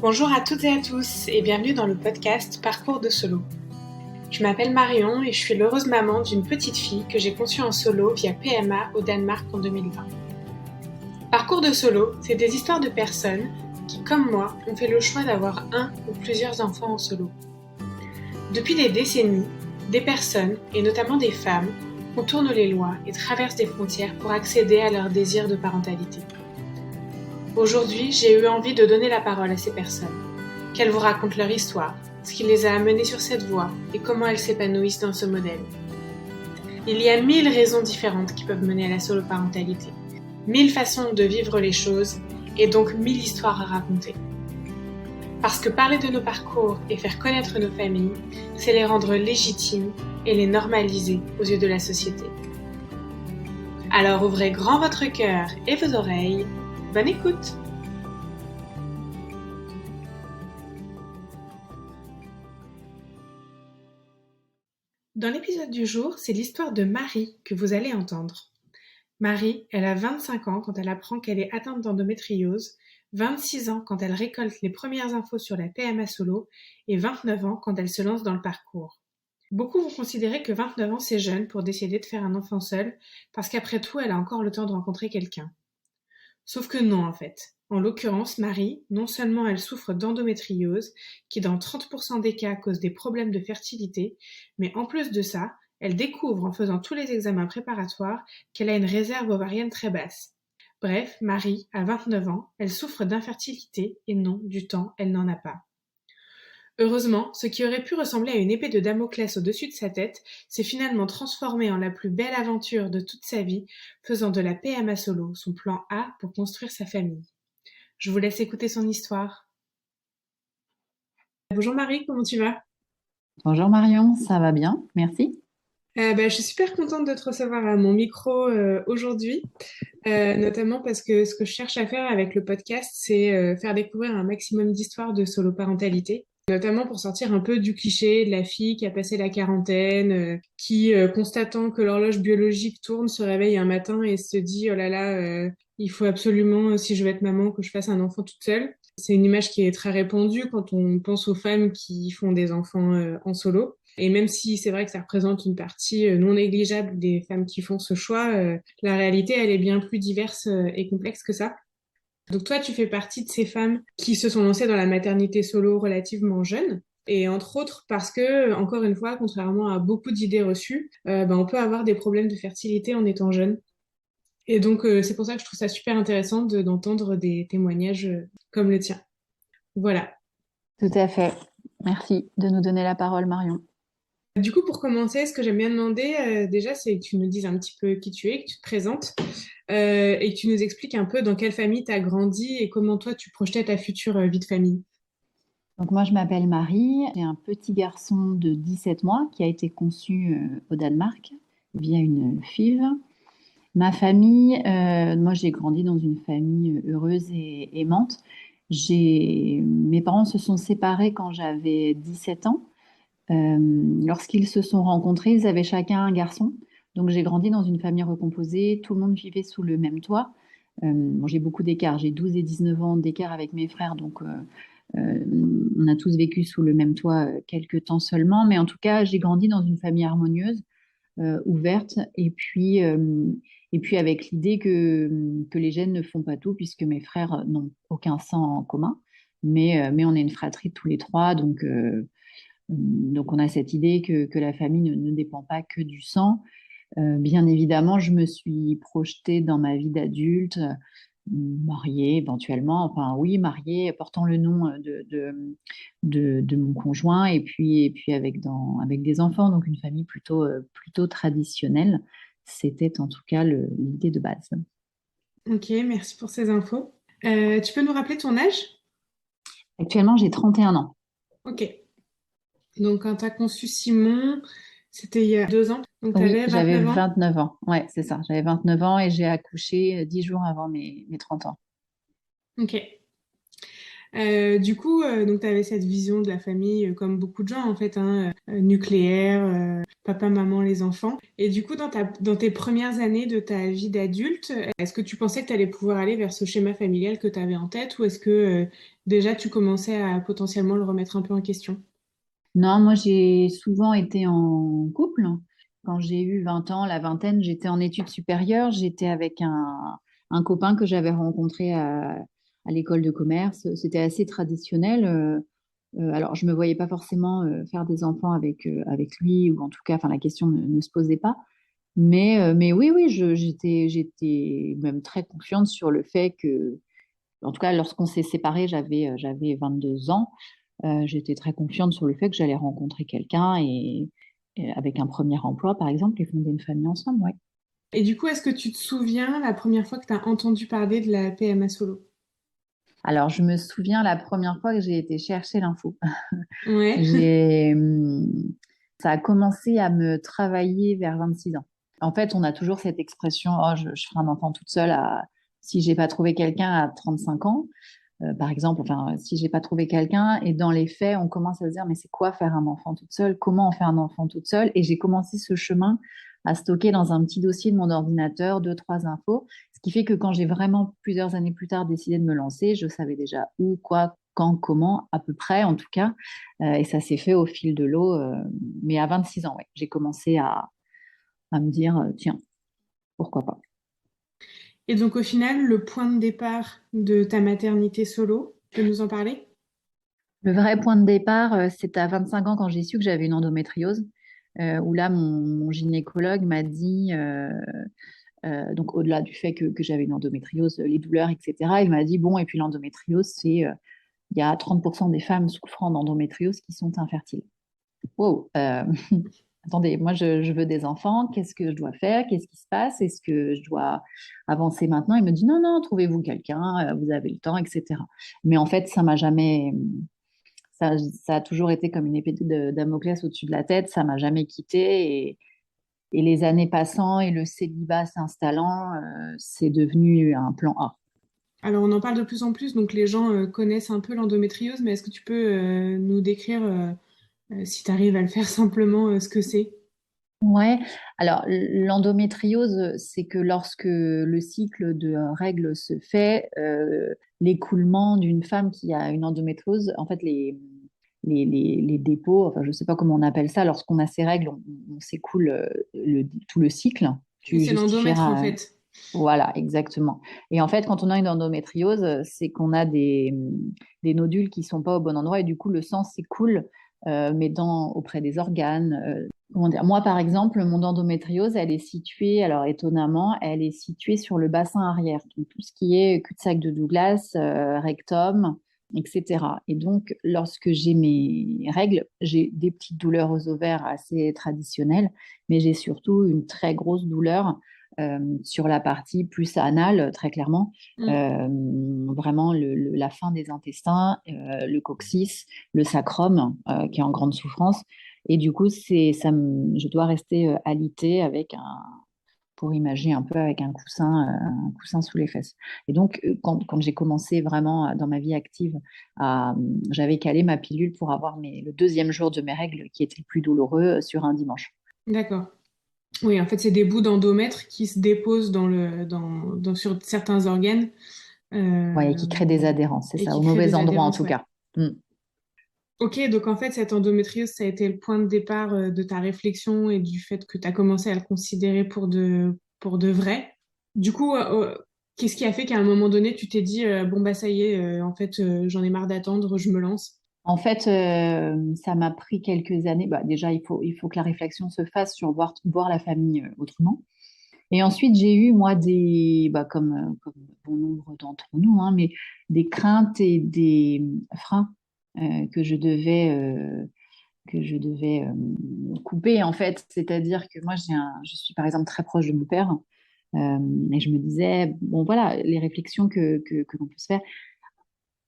Bonjour à toutes et à tous et bienvenue dans le podcast Parcours de solo. Je m'appelle Marion et je suis l'heureuse maman d'une petite fille que j'ai conçue en solo via PMA au Danemark en 2020. Parcours de solo, c'est des histoires de personnes qui, comme moi, ont fait le choix d'avoir un ou plusieurs enfants en solo. Depuis des décennies, des personnes, et notamment des femmes, contournent les lois et traversent des frontières pour accéder à leur désir de parentalité. Aujourd'hui, j'ai eu envie de donner la parole à ces personnes, qu'elles vous racontent leur histoire, ce qui les a amenées sur cette voie et comment elles s'épanouissent dans ce modèle. Il y a 1000 raisons différentes qui peuvent mener à la solo-parentalité, 1000 façons de vivre les choses et donc 1000 histoires à raconter. Parce que parler de nos parcours et faire connaître nos familles, c'est les rendre légitimes et les normaliser aux yeux de la société. Alors ouvrez grand votre cœur et vos oreilles. Bonne écoute! Dans l'épisode du jour, c'est l'histoire de Marie que vous allez entendre. Marie, elle a 25 ans quand elle apprend qu'elle est atteinte d'endométriose, 26 ans quand elle récolte les premières infos sur la PMA solo et 29 ans quand elle se lance dans le parcours. Beaucoup vont considérer que 29 ans c'est jeune pour décider de faire un enfant seul parce qu'après tout, elle a encore le temps de rencontrer quelqu'un. Sauf que non en fait. En l'occurrence, Marie, non seulement elle souffre d'endométriose, qui dans 30% des cas cause des problèmes de fertilité, mais en plus de ça, elle découvre en faisant tous les examens préparatoires qu'elle a une réserve ovarienne très basse. Bref, Marie a 29 ans, elle souffre d'infertilité et non, du temps, elle n'en a pas. Heureusement, ce qui aurait pu ressembler à une épée de Damoclès au-dessus de sa tête s'est finalement transformé en la plus belle aventure de toute sa vie, faisant de la PMA solo son plan A pour construire sa famille. Je vous laisse écouter son histoire. Bonjour Marie, comment tu vas? Bonjour Marion, ça va bien, merci. Je suis super contente de te recevoir à mon micro aujourd'hui, notamment parce que ce que je cherche à faire avec le podcast, c'est faire découvrir un maximum d'histoires de solo-parentalité. Notamment pour sortir un peu du cliché de la fille qui a passé la quarantaine, qui, constatant que l'horloge biologique tourne, se réveille un matin et se dit, oh là là, il faut absolument, si je veux être maman, que je fasse un enfant toute seule. C'est une image qui est très répandue quand on pense aux femmes qui font des enfants en solo. Et même si c'est vrai que ça représente une partie non négligeable des femmes qui font ce choix, la réalité, elle est bien plus diverse et complexe que ça. Donc toi, tu fais partie de ces femmes qui se sont lancées dans la maternité solo relativement jeune. Et entre autres parce que, encore une fois, contrairement à beaucoup d'idées reçues, on peut avoir des problèmes de fertilité en étant jeune. Et donc, c'est pour ça que je trouve ça super intéressant d'entendre des témoignages comme le tien. Voilà. Tout à fait. Merci de nous donner la parole, Marion. Du coup, pour commencer, ce que j'aime bien demander, déjà, c'est que tu nous dises un petit peu qui tu es, que tu te présentes, et que tu nous expliques un peu dans quelle famille tu as grandi et comment toi, tu projetais ta future vie de famille. Donc moi, je m'appelle Marie, j'ai un petit garçon de 17 mois qui a été conçu au Danemark via une FIV. Ma famille, moi j'ai grandi dans une famille heureuse et aimante. Mes parents se sont séparés quand j'avais 17 ans. Lorsqu'ils se sont rencontrés, ils avaient chacun un garçon. Donc j'ai grandi dans une famille recomposée, tout le monde vivait sous le même toit. Bon, j'ai beaucoup d'écart, j'ai 12 et 19 ans d'écart avec mes frères, donc euh, on a tous vécu sous le même toit quelques temps seulement, mais en tout cas, j'ai grandi dans une famille harmonieuse, ouverte, et puis avec l'idée que les gènes ne font pas tout, puisque mes frères n'ont aucun sang en commun, mais on est une fratrie tous les trois, donc on a cette idée que la famille ne dépend pas que du sang. Bien évidemment, je me suis projetée dans ma vie d'adulte, mariée éventuellement, enfin oui, mariée, portant le nom de mon conjoint et puis avec des enfants, donc une famille plutôt traditionnelle. C'était en tout cas l'idée de base. Ok, merci pour ces infos. Tu peux nous rappeler ton âge? Actuellement, j'ai 31 ans. Ok. Donc, quand tu as conçu Simon, c'était il y a 2 ans. Donc, tu Oui, avais j'avais 29 ans. 29 ans. Ouais, c'est ça. J'avais 29 ans et j'ai accouché 10 jours avant mes 30 ans. Ok. Du coup, donc tu avais cette vision de la famille, comme beaucoup de gens, en fait, hein, nucléaire, papa, maman, les enfants. Et du coup, dans tes premières années de ta vie d'adulte, est-ce que tu pensais que tu allais pouvoir aller vers ce schéma familial que tu avais en tête ou est-ce que déjà tu commençais à potentiellement le remettre un peu en question? Non, moi j'ai souvent été en couple. Quand j'ai eu 20 ans, la vingtaine, j'étais en études supérieures. J'étais avec un copain que j'avais rencontré à l'école de commerce. C'était assez traditionnel. Alors, je me voyais pas forcément faire des enfants avec lui, ou en tout cas, enfin, la question ne se posait pas. Mais oui, oui, j'étais même très confiante sur le fait que, en tout cas, lorsqu'on s'est séparés, j'avais 22 ans. J'étais très confiante sur le fait que j'allais rencontrer quelqu'un et avec un premier emploi, par exemple, et fonder une famille ensemble, ouais. Et du coup, est-ce que tu te souviens la première fois que tu as entendu parler de la PMA solo? Alors, je me souviens la première fois que j'ai été chercher l'info. Ouais. J'ai, hum, Ça a commencé à me travailler vers 26 ans. En fait, on a toujours cette expression, oh, je ferai un enfant toute seule si j'ai pas trouvé quelqu'un à 35 ans. Par exemple, enfin, si j'ai pas trouvé quelqu'un, et dans les faits, on commence à se dire, mais c'est quoi faire un enfant toute seule? Comment on fait un enfant toute seule? Et j'ai commencé ce chemin à stocker dans un petit dossier de mon ordinateur deux, trois infos, ce qui fait que quand j'ai vraiment plusieurs années plus tard décidé de me lancer, je savais déjà où, quoi, quand, comment, à peu près en tout cas. Et ça s'est fait au fil de l'eau. Mais à 26 ans, ouais, j'ai commencé à me dire, tiens, pourquoi pas. Et donc au final, le point de départ de ta maternité solo, tu peux nous en parler? Le vrai point de départ, c'est à 25 ans quand j'ai su que j'avais une endométriose, où là, mon gynécologue m'a dit, donc au-delà du fait que j'avais une endométriose, les douleurs, etc., il m'a dit, bon, et puis l'endométriose, il y a 30% des femmes souffrant d'endométriose qui sont infertiles. Wow, attendez, moi je veux des enfants, qu'est-ce que je dois faire? Qu'est-ce qui se passe? Est-ce que je dois avancer maintenant? Il me dit, non, non, trouvez-vous quelqu'un, vous avez le temps, etc. Mais en fait, ça a toujours été comme une épée de Damoclès au-dessus de la tête, ça m'a jamais quitté et les années passant et le célibat s'installant, c'est devenu un plan A. Alors on en parle de plus en plus, donc les gens connaissent un peu l'endométriose, mais est-ce que tu peux nous décrire, si tu arrives à le faire simplement, ce que c'est? Ouais, alors l'endométriose, c'est que lorsque le cycle de règles se fait, l'écoulement d'une femme qui a une endométriose, en fait, les dépôts, enfin, je ne sais pas comment on appelle ça, lorsqu'on a ces règles, on s'écoule tout le cycle. Oui, Tu c'est l'endomètre en justifieras. fait. Voilà, exactement. Et en fait, quand on a une endométriose, c'est qu'on a des nodules qui sont pas au bon endroit et du coup, le sang s'écoule, mais auprès des organes. Comment dire? Moi, par exemple, mon endométriose, elle est située, alors étonnamment, elle est située sur le bassin arrière, donc tout ce qui est cul-de-sac de Douglas, rectum, etc. Et donc, lorsque j'ai mes règles, j'ai des petites douleurs aux ovaires assez traditionnelles, mais j'ai surtout une très grosse douleur sur la partie plus anale, très clairement, Mm. vraiment la fin des intestins, le coccyx, le sacrum, qui est en grande souffrance. Et du coup, je dois rester alitée pour imaginer un peu avec un coussin sous les fesses. Et donc, quand j'ai commencé vraiment dans ma vie active, j'avais calé ma pilule pour avoir le deuxième jour de mes règles qui était le plus douloureux sur un dimanche. D'accord. Oui, en fait, c'est des bouts d'endomètre qui se déposent sur certains organes Ouais, et qui crée des euh, adhérences, c'est et ça, qui au créent mauvais des endroit en adhérences, tout ouais. cas. Mm. Ok, donc en fait, cette endométriose, ça a été le point de départ de ta réflexion et du fait que tu as commencé à le considérer pour de vrai. Du coup, qu'est-ce qui a fait qu'à un moment donné, tu t'es dit, bon, bah ça y est, en fait, j'en ai marre d'attendre, je me lance. En fait, ça m'a pris quelques années. Bah, déjà, il faut que la réflexion se fasse sur voir la famille autrement. Et ensuite, j'ai eu, moi, comme bon nombre d'entre nous, hein, mais des craintes et des freins que je devais couper, en fait. C'est-à-dire que moi, je suis, par exemple, très proche de mon père. Et je me disais, bon, voilà, les réflexions que l'on peut se faire.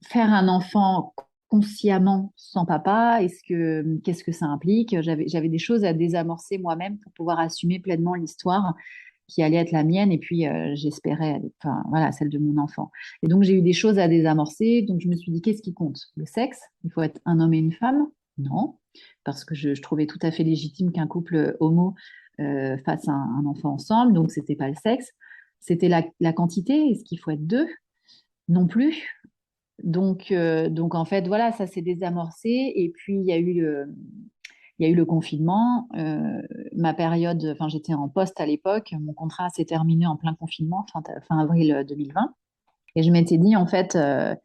Faire un enfant consciemment sans papa, qu'est-ce que ça implique? J'avais des choses à désamorcer moi-même pour pouvoir assumer pleinement l'histoire qui allait être la mienne et puis j'espérais, enfin voilà, celle de mon enfant. Et donc j'ai eu des choses à désamorcer, donc je me suis dit qu'est-ce qui compte? Le sexe? Il faut être un homme et une femme? non, parce que je trouvais tout à fait légitime qu'un couple homo fasse un enfant ensemble, donc c'était pas le sexe, c'était la quantité. Est-ce qu'il faut être deux? Non plus. Donc en fait, voilà, ça s'est désamorcé. Et puis, il y a eu le confinement. Ma période, enfin, j'étais en poste à l'époque. Mon contrat s'est terminé en plein confinement, fin avril 2020. Et je m'étais dit, en fait, parce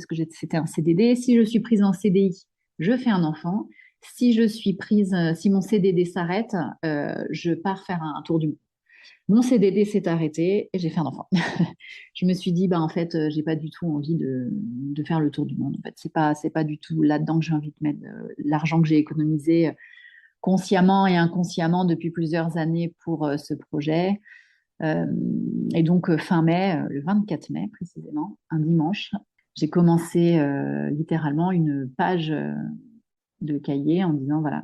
que c'était un CDD, si je suis prise en CDI, je fais un enfant. Si je suis prise, si mon CDD s'arrête, je pars faire un tour du monde. Mon CDD s'est arrêté et j'ai fait un enfant. Je me suis dit, bah, en fait, j'ai pas du tout envie de faire le tour du monde. En fait, c'est pas du tout là-dedans que j'ai envie de mettre l'argent que j'ai économisé consciemment et inconsciemment depuis plusieurs années pour ce projet. Euh, et donc, fin mai, le 24 mai précisément, un dimanche, j'ai commencé littéralement une page de cahier en disant, voilà,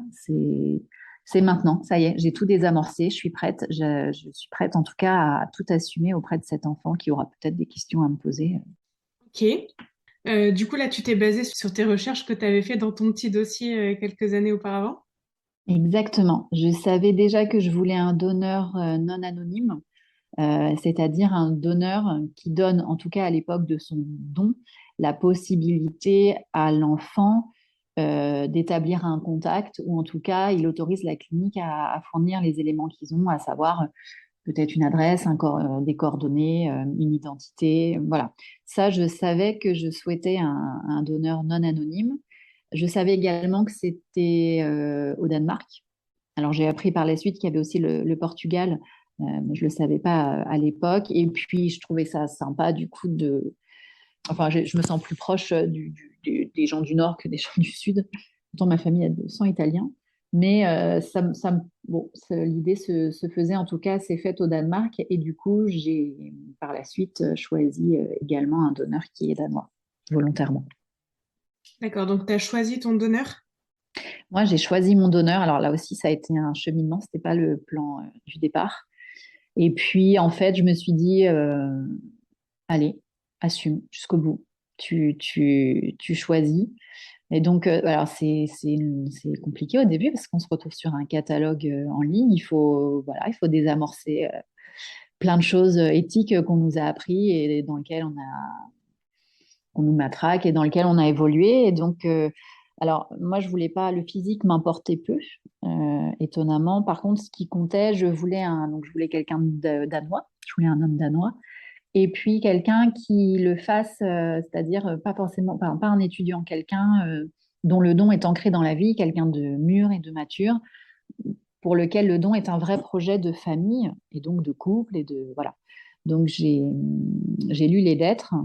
c'est maintenant, ça y est, j'ai tout désamorcé, je suis prête. Je suis prête en tout cas à tout assumer auprès de cet enfant qui aura peut-être des questions à me poser. Ok. Du coup, là, tu t'es basé sur tes recherches que tu avais fait dans ton petit dossier quelques années auparavant. Exactement. Je savais déjà que je voulais un donneur non anonyme, c'est-à-dire un donneur qui donne, en tout cas à l'époque de son don, la possibilité à l'enfant d'établir un contact, ou en tout cas, il autorise la clinique à fournir les éléments qu'ils ont, à savoir peut-être une adresse, des coordonnées, une identité, voilà. Ça, je savais que je souhaitais un donneur non anonyme. Je savais également que c'était au Danemark. Alors, j'ai appris par la suite qu'il y avait aussi le Portugal, mais je ne le savais pas à l'époque. Et puis, je trouvais ça sympa, du coup, Enfin, je me sens plus proche des gens du Nord que des gens du Sud. Pourtant, ma famille a de sang italien. Mais l'idée se faisait, en tout cas, s'est faite au Danemark. Et du coup, j'ai par la suite choisi également un donneur qui est danois, volontairement. D'accord, donc tu as choisi ton donneur. Moi, j'ai choisi mon donneur. Alors là aussi, ça a été un cheminement. Ce n'était pas le plan du départ. Et puis, en fait, je me suis dit, allez, assume jusqu'au bout. Tu choisis. Et donc, alors c'est compliqué au début parce qu'on se retrouve sur un catalogue en ligne. Il faut désamorcer plein de choses éthiques qu'on nous a appris et dans lesquelles on nous matraque et dans lesquelles on a évolué. Et donc, alors moi, je voulais pas, le physique m'importait peu, étonnamment. Par contre, ce qui comptait, donc je voulais quelqu'un de danois. Je voulais un homme danois. Et puis quelqu'un qui le fasse, c'est-à-dire pas forcément, pas un étudiant, quelqu'un dont le don est ancré dans la vie, quelqu'un de mûr et de mature, pour lequel le don est un vrai projet de famille et donc de couple voilà. Donc j'ai lu les lettres.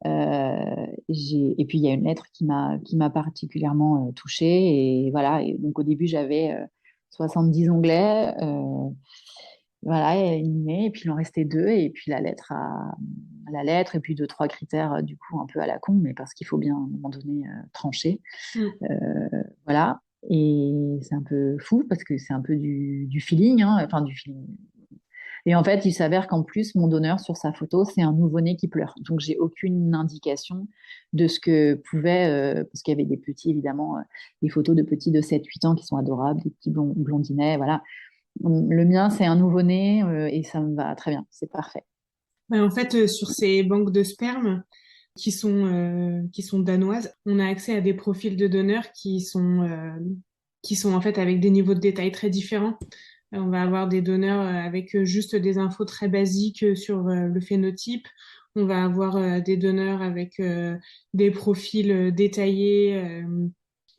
Et puis il y a une lettre qui m'a particulièrement touchée et voilà. Et donc au début j'avais 70 onglets. Voilà, éliminé, et puis il en restait deux, et puis la lettre, et puis deux, trois critères, du coup, un peu à la con, mais parce qu'il faut bien, à un moment donné, trancher. Mm. Voilà. Et c'est un peu fou, parce que c'est un peu du feeling, hein, enfin, du feeling. Et en fait, il s'avère qu'en plus, mon donneur sur sa photo, c'est un nouveau-né qui pleure. Donc, j'ai aucune indication de ce que pouvait, parce qu'il y avait des petits, évidemment, des photos de petits de 7 8 ans qui sont adorables, des petits blondinets, voilà. Le mien, c'est un nouveau-né et ça me va très bien, c'est parfait. Ouais, en fait, sur ces banques de sperme qui sont danoises, on a accès à des profils de donneurs qui sont en fait avec des niveaux de détail très différents. On va avoir des donneurs avec juste des infos très basiques sur le phénotype. On va avoir des donneurs avec des profils détaillés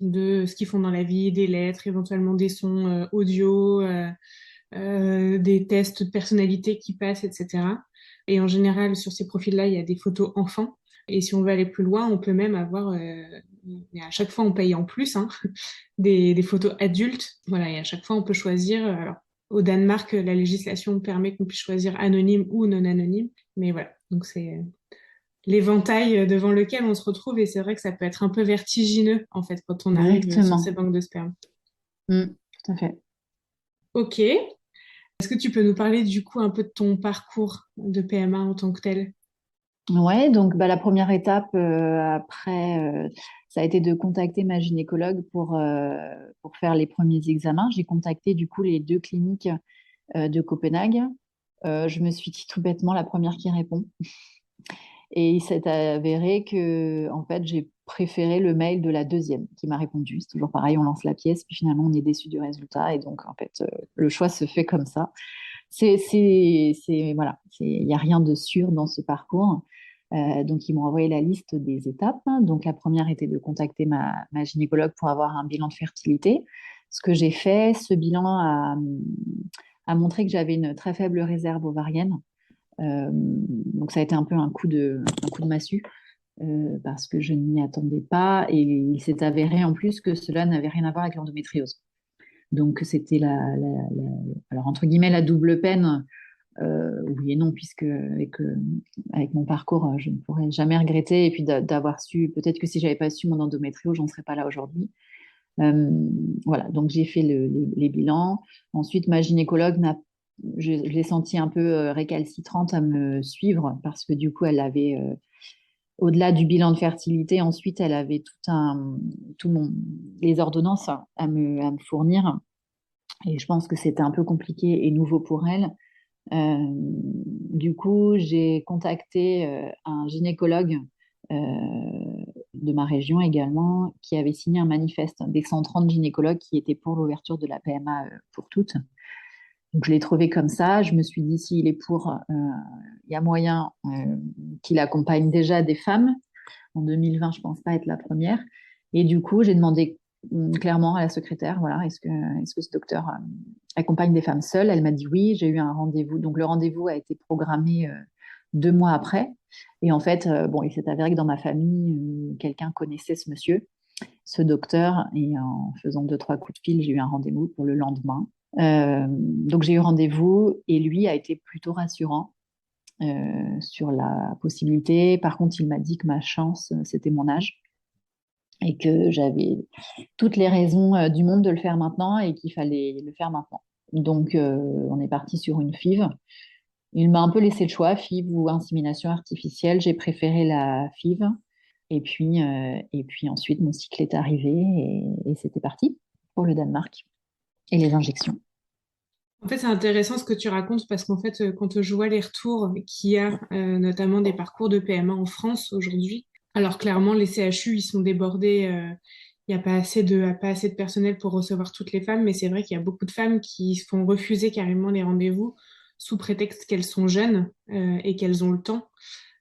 de ce qu'ils font dans la vie, des lettres, éventuellement des sons audio, des tests de personnalité qui passent, etc. Et en général, sur ces profils-là, il y a des photos enfants. Et si on veut aller plus loin, on peut même avoir, et à chaque fois on paye en plus, hein, des photos adultes. Voilà, et à chaque fois on peut choisir. Alors, au Danemark, la législation permet qu'on puisse choisir anonyme ou non anonyme. Mais voilà, donc c'est l'éventail devant lequel on se retrouve. Et c'est vrai que ça peut être un peu vertigineux, en fait, quand on arrive sur ces Exactement. banques de sperme. Tout à fait. Ok. Est-ce que tu peux nous parler du coup un peu de ton parcours de PMA en tant que tel? Ouais, donc la première étape après, ça a été de contacter ma gynécologue pour faire les premiers examens. J'ai contacté du coup les deux cliniques de Copenhague. Je me suis dit tout bêtement la première qui répond. Et il s'est avéré que en fait, j'ai préféré le mail de la deuxième qui m'a répondu. C'est toujours pareil, on lance la pièce, puis finalement on est déçu du résultat. Et donc en fait, le choix se fait comme ça. Voilà, il n'y a rien de sûr dans ce parcours. Donc, ils m'ont envoyé la liste des étapes. Donc, la première était de contacter ma gynécologue pour avoir un bilan de fertilité. Ce que j'ai fait, ce bilan a montré que j'avais une très faible réserve ovarienne. Donc, ça a été un peu un coup de massue parce que je ne m'y attendais pas. Et il s'est avéré en plus que cela n'avait rien à voir avec l'endométriose. Donc, c'était alors, entre guillemets, la double peine. Oui et non, puisque avec mon parcours, je ne pourrais jamais regretter. Et puis d'avoir su, peut-être que si j'avais pas su mon endométrio, j'en serais pas là aujourd'hui. Euh, voilà, donc j'ai fait les bilans. Ensuite, ma gynécologue je l'ai sentie un peu récalcitrante à me suivre parce que du coup, elle avait, au-delà du bilan de fertilité, ensuite, elle avait les ordonnances à me fournir. Et je pense que c'était un peu compliqué et nouveau pour elle. Du coup, j'ai contacté un gynécologue de ma région également, qui avait signé un manifeste des 130 gynécologues qui étaient pour l'ouverture de la PMA pour toutes. Donc, je l'ai trouvé comme ça. Je me suis dit, s'il est pour, il y a moyen qu'il accompagne déjà des femmes. En 2020, je pense pas être la première. Et du coup, j'ai demandé clairement à la secrétaire, voilà, est-ce que ce docteur accompagne des femmes seules? Elle m'a dit oui, j'ai eu un rendez-vous. Donc le rendez-vous a été programmé 2 mois après. Et en fait, bon, il s'est avéré que dans ma famille, quelqu'un connaissait ce monsieur, ce docteur. Et en faisant deux, trois coups de fil, j'ai eu un rendez-vous pour le lendemain. Donc j'ai eu rendez-vous et lui a été plutôt rassurant sur la possibilité. Par contre, il m'a dit que ma chance, c'était mon âge et que j'avais toutes les raisons du monde de le faire maintenant et qu'il fallait le faire maintenant. Donc, on est parti sur une FIV. Il m'a un peu laissé le choix, FIV ou insémination artificielle. J'ai préféré la FIV. Et puis ensuite, mon cycle est arrivé et c'était parti pour le Danemark et les injections. En fait, c'est intéressant ce que tu racontes parce qu'en fait, quand je vois les retours qu'il y a, notamment des parcours de PMA en France aujourd'hui, alors clairement, les CHU, ils sont débordés. Il n'y a pas assez de personnel pour recevoir toutes les femmes, mais c'est vrai qu'il y a beaucoup de femmes qui se font refuser carrément les rendez-vous sous prétexte qu'elles sont jeunes, et qu'elles ont le temps.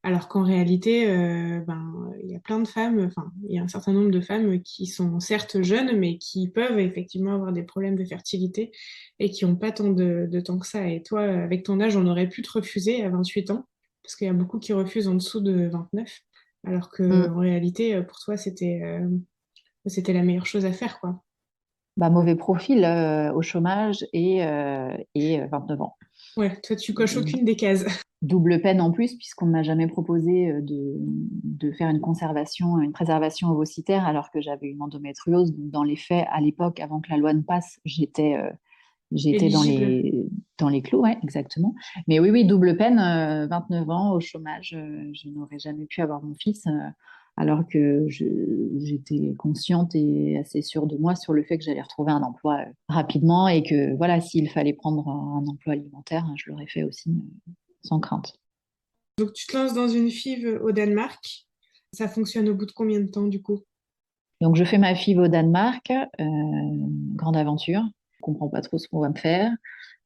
Alors qu'en réalité, il y a plein de femmes, enfin, il y a un certain nombre de femmes qui sont certes jeunes, mais qui peuvent effectivement avoir des problèmes de fertilité et qui n'ont pas tant de temps que ça. Et toi, avec ton âge, on aurait pu te refuser à 28 ans, parce qu'il y a beaucoup qui refusent en dessous de 29, alors que Mm. en réalité, pour toi, c'était la meilleure chose à faire, quoi. Bah, mauvais profil au chômage et 29 ans. Ouais, toi, tu coches aucune des cases. Double peine en plus, puisqu'on ne m'a jamais proposé de faire une préservation ovocytaire, alors que j'avais une endométriose. Donc, dans les faits, à l'époque, avant que la loi ne passe, j'étais Éligible. dans les clous, ouais, exactement. Mais oui, oui, double peine, 29 ans au chômage, je n'aurais jamais pu avoir mon fils, alors que j'étais consciente et assez sûre de moi sur le fait que j'allais retrouver un emploi rapidement et que voilà, s'il fallait prendre un emploi alimentaire, je l'aurais fait aussi sans crainte. Donc, tu te lances dans une FIV au Danemark. Ça fonctionne au bout de combien de temps, du coup? Donc, je fais ma FIV au Danemark, grande aventure. Je comprends pas trop ce qu'on va me faire.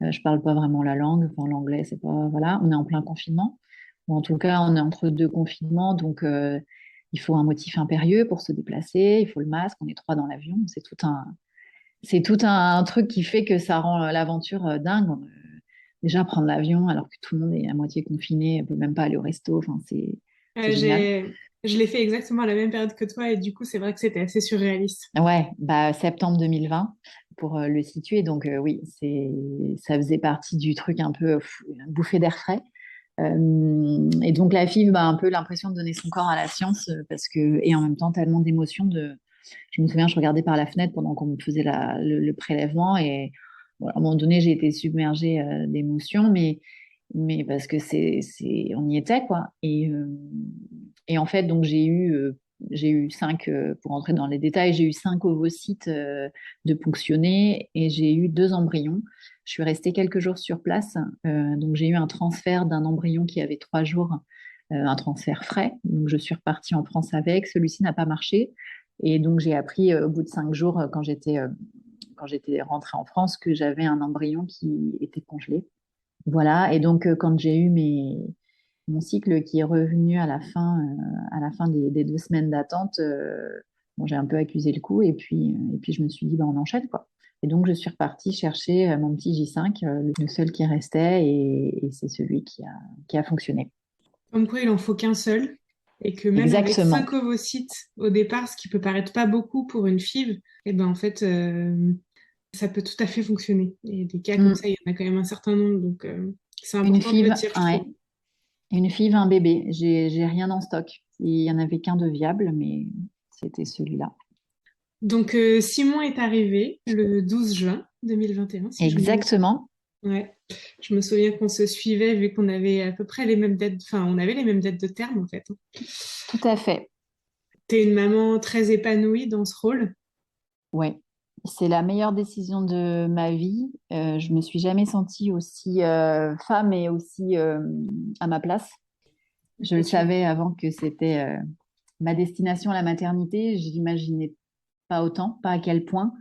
Je parle pas vraiment la langue. Enfin, l'anglais, c'est pas. Voilà, on est en plein confinement. Ou en tout cas, on est entre deux confinements. Donc, il faut un motif impérieux pour se déplacer. Il faut le masque. On est trois dans l'avion. C'est tout un truc qui fait que ça rend l'aventure dingue. Déjà, prendre l'avion alors que tout le monde est à moitié confiné, ne peut même pas aller au resto. Enfin, c'est génial. Je l'ai fait exactement à la même période que toi et du coup, c'est vrai que c'était assez surréaliste. Ouais, bah septembre 2020 pour le situer. Donc oui, ça faisait partie du truc un peu une bouffée d'air frais. Et donc la FIV m'a un peu l'impression de donner son corps à la science parce que et en même temps tellement d'émotions Je me souviens, je regardais par la fenêtre pendant qu'on me faisait le prélèvement et voilà, à un moment donné j'ai été submergée d'émotions, mais mais parce que on y était, quoi. Et en fait, donc j'ai eu cinq, pour entrer dans les détails, j'ai eu cinq ovocytes de ponctionnés et j'ai eu deux embryons. Je suis restée quelques jours sur place, donc j'ai eu un transfert d'un embryon qui avait 3 jours, un transfert frais. Donc je suis repartie en France avec. Celui-ci n'a pas marché, et donc j'ai appris au bout de 5 jours, quand j'étais rentrée en France, que j'avais un embryon qui était congelé. Voilà, et donc quand j'ai eu mon cycle qui est revenu à la fin des 2 semaines d'attente, bon, j'ai un peu accusé le coup, et puis je me suis dit, bah, on enchaîne, quoi. Et donc je suis repartie chercher mon petit J5, le seul qui restait, et c'est celui qui a fonctionné. Comme quoi, il en faut qu'un seul. Et que même avec Exactement. 5 ovocytes au départ, ce qui peut paraître pas beaucoup pour une FIV, et ben en fait, ça peut tout à fait fonctionner. Et des cas comme Mm. ça, il y en a quand même un certain nombre. Donc, c'est Une important de le FIV, dire, je ouais. trouve. Une FIV, un bébé. J'ai rien en stock. Il y en avait qu'un de viable, mais c'était celui-là. Donc, Simon est arrivé le 12 juin 2021, si je me... Exactement. Ouais. Je me souviens qu'on se suivait vu qu'on avait à peu près les mêmes dates, enfin, on avait les mêmes dates de terme, en fait. Tout à fait. T'es une maman très épanouie dans ce rôle. Ouais, c'est la meilleure décision de ma vie. Je me suis jamais sentie aussi femme et aussi à ma place. Je le Ouais, tu savais avant que c'était ma destination à la maternité. Je n'imaginais pas autant, pas à quel point.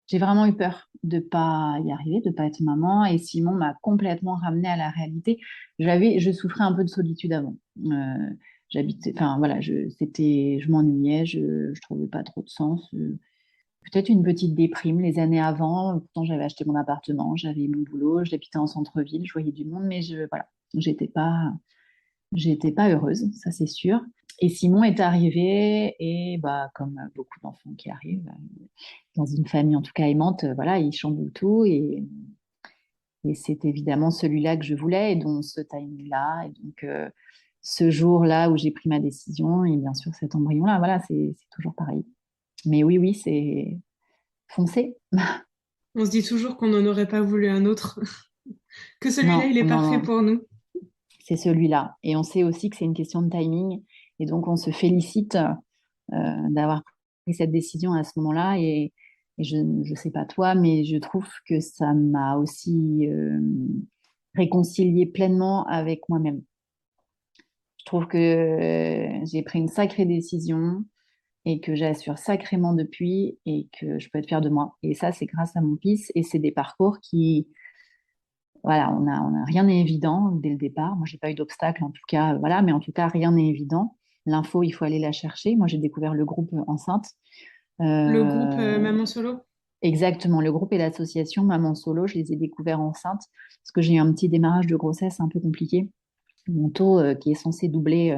J'ai vraiment eu peur de pas y arriver, de pas être maman. Et Simon m'a complètement ramenée à la réalité. Je souffrais un peu de solitude avant. Enfin voilà, je m'ennuyais, je trouvais pas trop de sens. Peut-être une petite déprime les années avant. Pourtant, j'avais acheté mon appartement, j'avais mon boulot, j'habitais en centre-ville, je voyais du monde, mais voilà, j'étais pas, j'étais pas heureuse, ça c'est sûr. Et Simon est arrivé, et bah, comme beaucoup d'enfants qui arrivent, dans une famille en tout cas aimante, voilà, il chamboule tout, et c'est évidemment celui-là que je voulais, et donc ce timing-là, et donc ce jour-là où j'ai pris ma décision, et bien sûr cet embryon-là, voilà, c'est toujours pareil. Mais oui, oui, c'est foncé. On se dit toujours qu'on n'en aurait pas voulu un autre, que celui-là, Non, il est non, parfait non, pour nous. c'est celui-là. Et on sait aussi que c'est une question de timing. Et donc, on se félicite d'avoir pris cette décision à ce moment-là. Et je ne sais pas toi, mais je trouve que ça m'a aussi réconciliée pleinement avec moi-même. Je trouve que j'ai pris une sacrée décision et que j'assure sacrément depuis, et que je peux être fière de moi. Et ça, c'est grâce à mon fils. Et c'est des parcours qui, voilà, rien n'est évident dès le départ. Moi, j'ai pas eu d'obstacle, en tout cas, voilà, mais en tout cas, rien n'est évident. L'info, il faut aller la chercher. Moi, j'ai découvert le groupe enceinte. Le groupe Euh, Maman Solo. Exactement, le groupe et l'association Maman Solo, je les ai découverts enceintes parce que j'ai eu un petit démarrage de grossesse un peu compliqué. Mon taux, qui est censé doubler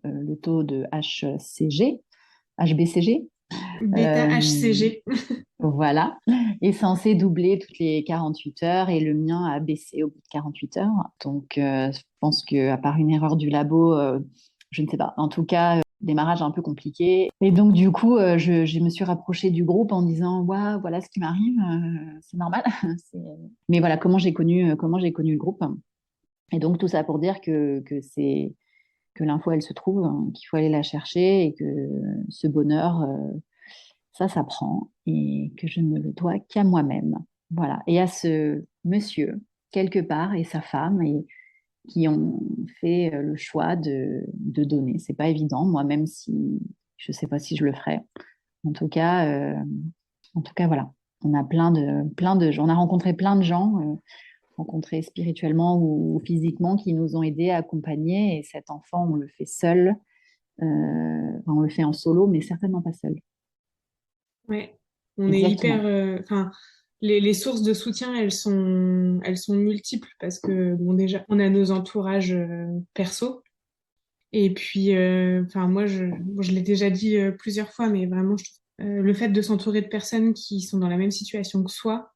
le taux de HCG, HBCG, Bêta euh, HCG. voilà, est censé doubler toutes les 48 heures, et le mien a baissé au bout de 48 heures. Donc, je pense qu'à part une erreur du labo, je ne sais pas. En tout cas, démarrage un peu compliqué. Et donc, du coup, je me suis rapprochée du groupe en disant, waouh, voilà ce qui m'arrive, c'est normal. C'est- Mais voilà, comment j'ai connu le groupe. Et donc, tout ça pour dire que l'info, elle se trouve, hein, qu'il faut aller la chercher, et que ce bonheur, ça prend, et que je ne le dois qu'à moi-même. Voilà. Et à ce monsieur, quelque part, et sa femme, et qui ont fait le choix de donner. C'est pas évident, moi, même si je sais pas si je le ferai. En tout cas, voilà. On a plein de gens, on a rencontré plein de gens, rencontrés spirituellement ou physiquement, qui nous ont aidés à accompagner. Et cet enfant, on le fait seul, enfin, on le fait en solo, mais certainement pas seul. Ouais. On est hyper. Exactement. Enfin, les sources de soutien, elles sont multiples parce que, bon, déjà, on a nos entourages perso. Et puis, enfin, moi, bon, je l'ai déjà dit plusieurs fois, mais vraiment, je trouve, le fait de s'entourer de personnes qui sont dans la même situation que soi,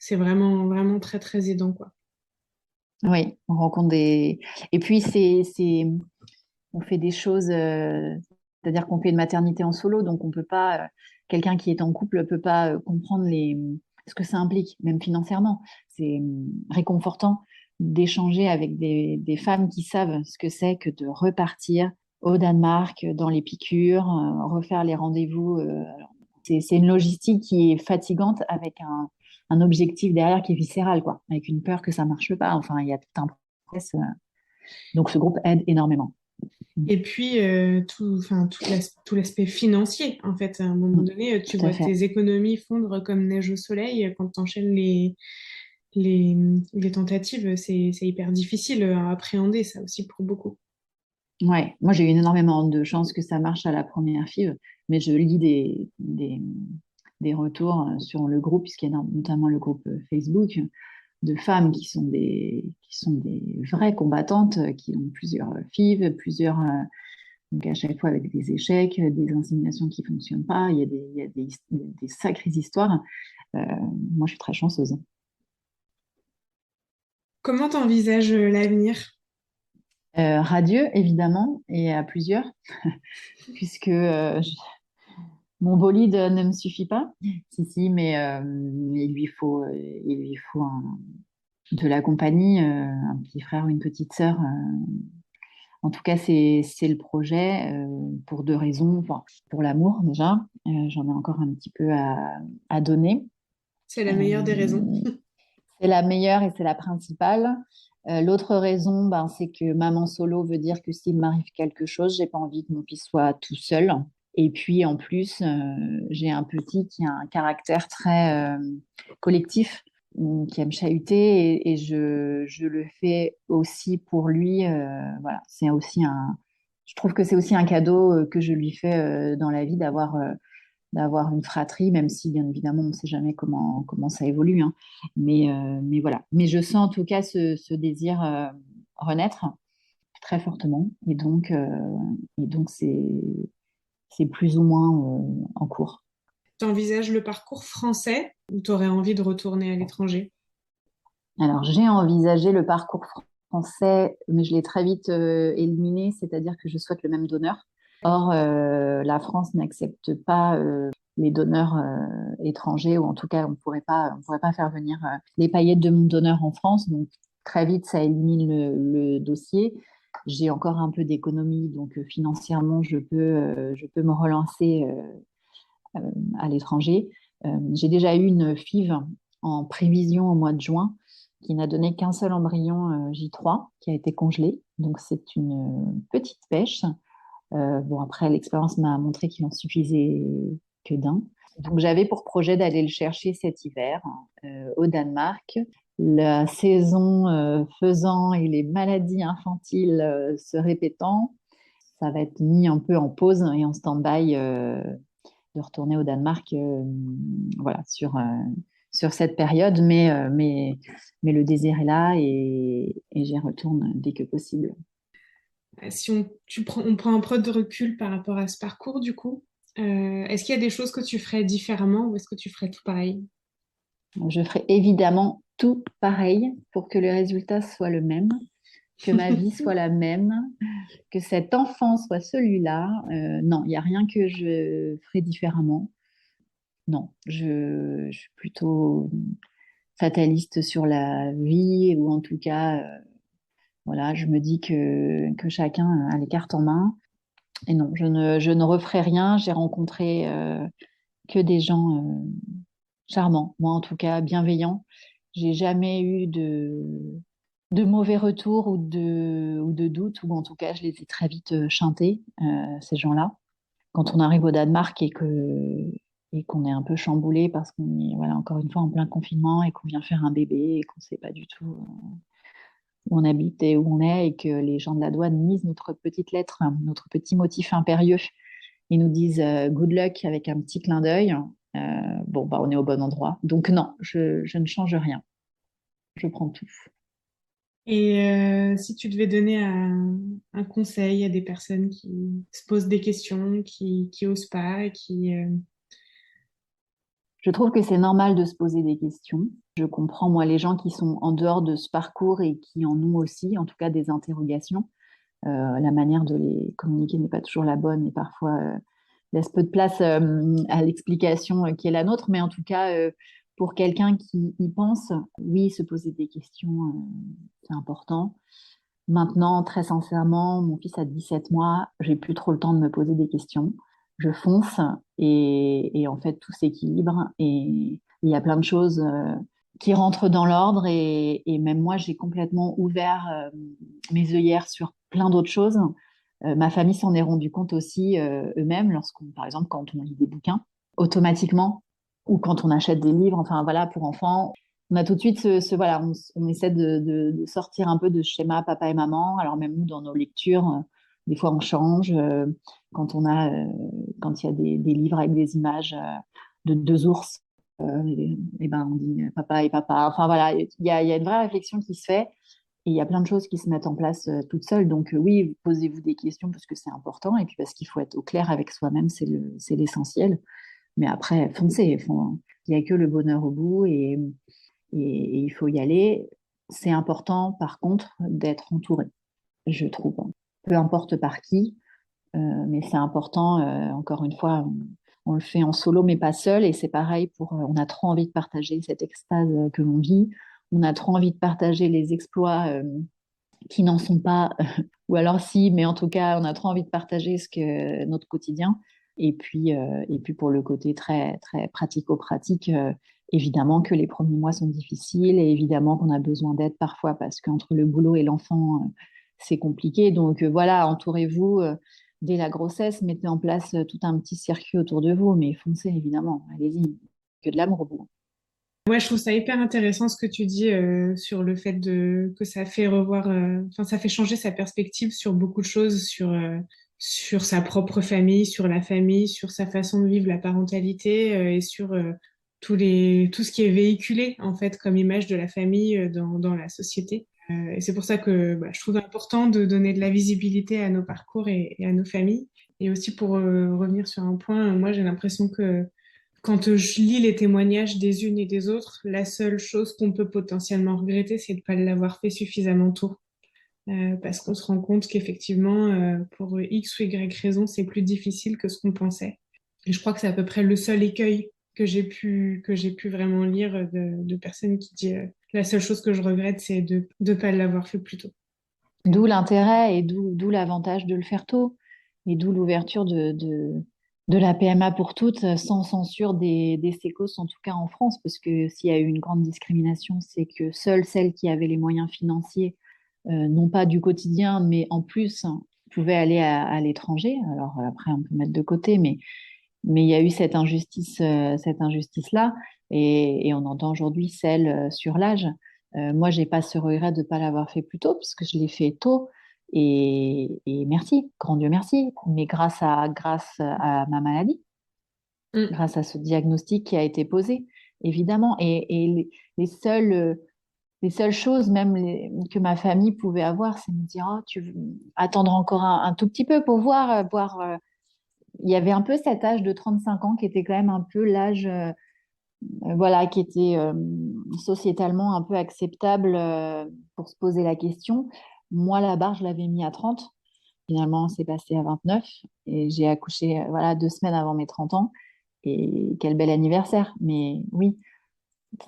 c'est vraiment, vraiment très, très aidant, quoi. Oui, on rencontre des. Et puis, on fait des choses, c'est-à-dire qu'on fait une maternité en solo, donc on peut pas, quelqu'un qui est en couple peut pas comprendre ce que ça implique, même financièrement. C'est réconfortant d'échanger avec des femmes qui savent ce que c'est que de repartir au Danemark, dans les piqûres, refaire les rendez-vous. C'est une logistique qui est fatigante avec un objectif derrière qui est viscéral, quoi, avec une peur que ça marche pas. Enfin, il y a tout un process. Donc, ce groupe aide énormément. Et puis, tout l'aspect financier, en fait, à un moment donné, tu Tout à vois fait. tes économies fondre comme neige au soleil quand tu enchaînes les, les tentatives, c'est hyper difficile à appréhender, ça aussi, pour beaucoup. Ouais, moi j'ai eu énormément de chance que ça marche à la première FIV, mais je lis des retours sur le groupe, puisqu'il y a notamment le groupe Facebook, de femmes qui sont des vraies combattantes, qui ont plusieurs FIV, donc à chaque fois avec des échecs, des inséminations qui ne fonctionnent pas, il y a des sacrées histoires. Euh, Moi je suis très chanceuse. Comment t'envisages l'avenir? Radieux, évidemment, et à plusieurs, puisque mon bolide ne me suffit pas. Si, si, mais il lui faut de la compagnie, un petit frère ou une petite sœur. En tout cas, c'est le projet pour deux raisons. Enfin, pour l'amour, déjà. J'en ai encore un petit peu à donner. C'est la meilleure des raisons. Euh, c'est la meilleure et c'est la principale. L'autre raison, ben, c'est que maman solo veut dire que s'il m'arrive quelque chose, j'ai pas envie que mon fils soit tout seul. Et puis en plus, j'ai un petit qui a un caractère très collectif, qui aime chahuter et je le fais aussi pour lui. Voilà, c'est aussi je trouve que c'est aussi un cadeau que je lui fais dans la vie d'avoir une fratrie, même si bien évidemment on ne sait jamais comment ça évolue, hein. Mais voilà. Mais je sens en tout cas ce désir renaître très fortement. Et donc c'est plus ou moins en cours. T'envisages le parcours français ou t'aurais envie de retourner à l'étranger? Alors j'ai envisagé le parcours français, mais je l'ai très vite éliminé, c'est-à-dire que je souhaite le même donneur. Or, la France n'accepte pas les donneurs étrangers, ou en tout cas, on pourrait pas faire venir les paillettes de mon donneur en France. Donc, très vite, ça élimine le dossier. J'ai encore un peu d'économie, donc financièrement, je peux me relancer à l'étranger. J'ai déjà eu une FIV en prévision au mois de juin qui n'a donné qu'un seul embryon J3 qui a été congelé. Donc, c'est une petite pêche. Bon, après, l'expérience m'a montré qu'il en suffisait que d'un. Donc, j'avais pour projet d'aller le chercher cet hiver au Danemark. La saison faisant et les maladies infantiles se répétant, ça va être mis un peu en pause et en stand-by de retourner au Danemark voilà, sur cette période. Mais le désir est là et j'y retourne dès que possible. Si on prend un peu de recul par rapport à ce parcours, du coup, est-ce qu'il y a des choses que tu ferais différemment ou est-ce que tu ferais tout pareil? Je ferai évidemment tout pareil pour que le résultat soit le même, que ma vie soit la même, que cet enfant soit celui-là. Non, il n'y a rien que je ferai différemment. Non, je suis plutôt fataliste sur la vie, ou en tout cas, voilà, je me dis que chacun a les cartes en main. Et non, je ne referai rien. J'ai rencontré que des gens charmants, moi en tout cas, bienveillants. J'ai jamais eu de mauvais retours ou de doutes, ou en tout cas, je les ai très vite chantés, ces gens-là. Quand on arrive au Danemark et qu'on est un peu chamboulé parce qu'on est, voilà, encore une fois en plein confinement et qu'on vient faire un bébé et qu'on ne sait pas du tout où on habite et où on est, et que les gens de la douane lisent notre petite lettre, hein, notre petit motif impérieux, et nous disent good luck avec un petit clin d'œil. Bon, bah, on est au bon endroit. Donc non, je ne change rien. Je prends tout. Et si tu devais donner un conseil à des personnes qui se posent des questions, qui osent pas, Je trouve que c'est normal de se poser des questions. Je comprends, moi, les gens qui sont en dehors de ce parcours et qui en ont aussi, en tout cas, des interrogations. La manière de les communiquer n'est pas toujours la bonne et parfois laisse peu de place à l'explication qui est la nôtre. Mais en tout cas, pour quelqu'un qui y pense, oui, se poser des questions, c'est important. Maintenant, très sincèrement, mon fils a 17 mois, j'ai plus trop le temps de me poser des questions. Je fonce et en fait, tout s'équilibre et il y a plein de choses qui rentrent dans l'ordre et même moi, j'ai complètement ouvert mes œillères sur plein d'autres choses. Ma famille s'en est rendu compte aussi eux-mêmes par exemple, quand on lit des bouquins automatiquement ou quand on achète des livres, enfin voilà, pour enfants. On a tout de suite voilà, on essaie de sortir un peu de ce schéma papa et maman. Alors même nous, dans nos lectures, des fois on change. Quand quand il y a des livres avec des images de deux ours, et ben on dit papa et papa. Enfin voilà, il y a une vraie réflexion qui se fait. Et il y a plein de choses qui se mettent en place toutes seules. Donc oui, posez-vous des questions parce que c'est important et puis parce qu'il faut être au clair avec soi-même, c'est l'essentiel. Mais après, foncez. Il n'y a que le bonheur au bout et il faut y aller. C'est important, par contre, d'être entouré, je trouve. Peu importe par qui, mais c'est important, encore une fois, on le fait en solo, mais pas seul. Et c'est pareil on a trop envie de partager cette extase que l'on vit. On a trop envie de partager les exploits qui n'en sont pas, ou alors si, mais en tout cas, on a trop envie de partager notre quotidien. Et puis pour le côté très, très pratico-pratique, évidemment que les premiers mois sont difficiles et évidemment qu'on a besoin d'aide parfois parce qu'entre le boulot et l'enfant, c'est compliqué. Donc voilà, entourez-vous dès la grossesse, mettez en place tout un petit circuit autour de vous, mais foncez évidemment, allez-y, que de l'amour au bout. Ouais, je trouve ça hyper intéressant ce que tu dis sur le fait que ça fait revoir, enfin ça fait changer sa perspective sur beaucoup de choses, sur sa propre famille, sur la famille, sur sa façon de vivre la parentalité et sur tout ce qui est véhiculé en fait comme image de la famille dans la société. Et c'est pour ça que bah, je trouve important de donner de la visibilité à nos parcours et à nos familles. Et aussi pour revenir sur un point, moi j'ai l'impression que quand je lis les témoignages des unes et des autres, la seule chose qu'on peut potentiellement regretter, c'est de ne pas l'avoir fait suffisamment tôt. Parce qu'on se rend compte qu'effectivement, pour X ou Y raison, c'est plus difficile que ce qu'on pensait. Et je crois que c'est à peu près le seul écueil que j'ai pu vraiment lire de personnes qui disent la seule chose que je regrette, c'est de ne pas l'avoir fait plus tôt. D'où l'intérêt et d'où l'avantage de le faire tôt. Et d'où l'ouverture de la PMA pour toutes, sans censure des sécos, en tout cas en France, parce que s'il y a eu une grande discrimination, c'est que seules celles qui avaient les moyens financiers, non pas du quotidien, mais en plus, pouvaient aller à l'étranger. Alors après, on peut mettre de côté, mais il y a eu cette injustice-là, et on entend aujourd'hui celle sur l'âge. Moi, j'ai pas ce regret de ne pas l'avoir fait plus tôt, parce que je l'ai fait tôt, et merci, grand Dieu merci, mais grâce à ma maladie, Mm. grâce à ce diagnostic qui a été posé, évidemment, et les seules choses même que ma famille pouvait avoir, c'est me dire, oh, tu veux attendre encore un tout petit peu pour voir il y avait un peu cet âge de 35 ans qui était quand même un peu l'âge voilà, qui était sociétalement un peu acceptable pour se poser la question. Moi, la barre, je l'avais mis à 30. Finalement, c'est passé à 29 et j'ai accouché voilà, 2 semaines avant mes 30 ans. Et quel bel anniversaire. Mais oui,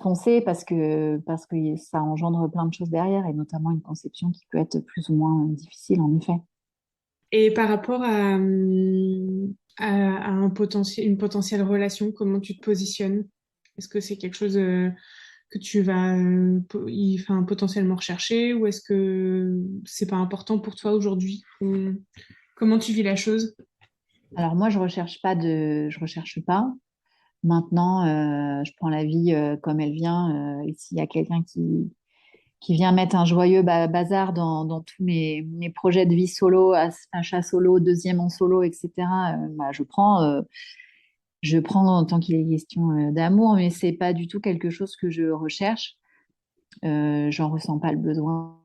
foncez parce que ça engendre plein de choses derrière et notamment une conception qui peut être plus ou moins difficile en effet. Et par rapport à une potentielle relation, comment tu te positionnes? Est-ce que c'est quelque chose que tu vas enfin, potentiellement rechercher ou est-ce que c'est pas important pour toi aujourd'hui? Comment tu vis la chose? Alors moi, je recherche pas. Maintenant, je prends la vie comme elle vient. Et s'il y a quelqu'un qui vient mettre un joyeux bazar dans tous mes projets de vie solo, achat solo, deuxième en solo, etc., bah, je prends tant qu'il est question d'amour, mais c'est pas du tout quelque chose que je recherche. J'en ressens pas le besoin.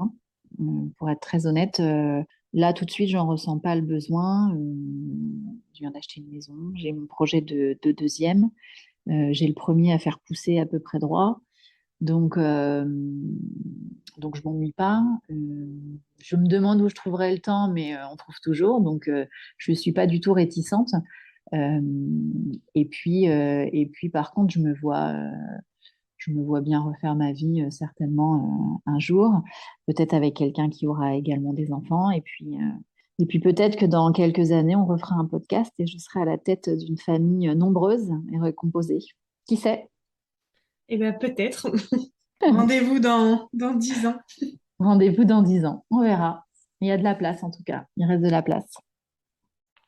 Pour être très honnête, là tout de suite, j'en ressens pas le besoin. Je viens d'acheter une maison, j'ai mon projet de deuxième. J'ai le premier à faire pousser à peu près droit. Donc je m'ennuie pas. Je me demande où je trouverai le temps, mais on trouve toujours. Donc je suis pas du tout réticente. Euh, et puis par contre, je me vois. je me vois bien refaire ma vie certainement un jour, peut-être avec quelqu'un qui aura également des enfants. Et puis peut-être que dans quelques années, on refera un podcast et je serai à la tête d'une famille nombreuse et recomposée. Qui sait? Eh bien, peut-être. Rendez-vous dans 10 ans. Rendez-vous dans 10 ans. On verra. Il y a de la place en tout cas. Il reste de la place.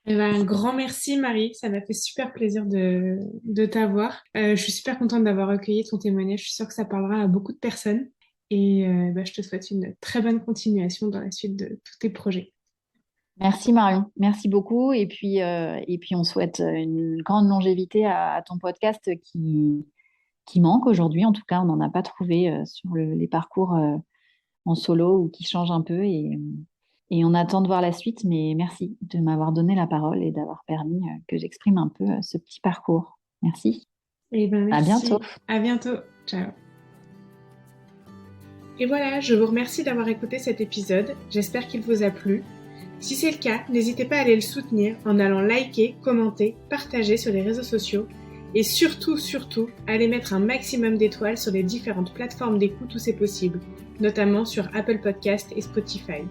Eh ben, un grand merci, Marie. Ça m'a fait super plaisir de t'avoir. Je suis super contente d'avoir recueilli ton témoignage. Je suis sûre que ça parlera à beaucoup de personnes. Et je te souhaite une très bonne continuation dans la suite de tous tes projets. Merci Marion, merci beaucoup. Et puis on souhaite une grande longévité à ton podcast qui manque aujourd'hui. En tout cas, on n'en a pas trouvé sur les parcours en solo ou qui changent un peu. Et on attend de voir la suite. Mais merci de m'avoir donné la parole et d'avoir permis que j'exprime un peu ce petit parcours. Merci. Eh ben, À bientôt. merci. À bientôt. Ciao. Et voilà, je vous remercie d'avoir écouté cet épisode. J'espère qu'il vous a plu. Si c'est le cas, n'hésitez pas à aller le soutenir en allant liker, commenter, partager sur les réseaux sociaux et surtout, allez mettre un maximum d'étoiles sur les différentes plateformes d'écoute où c'est possible, notamment sur Apple Podcast et Spotify.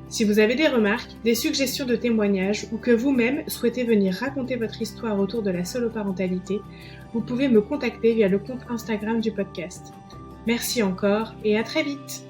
Si vous avez des remarques, des suggestions de témoignages ou que vous-même souhaitez venir raconter votre histoire autour de la soloparentalité, vous pouvez me contacter via le compte Instagram du podcast. Merci encore et à très vite!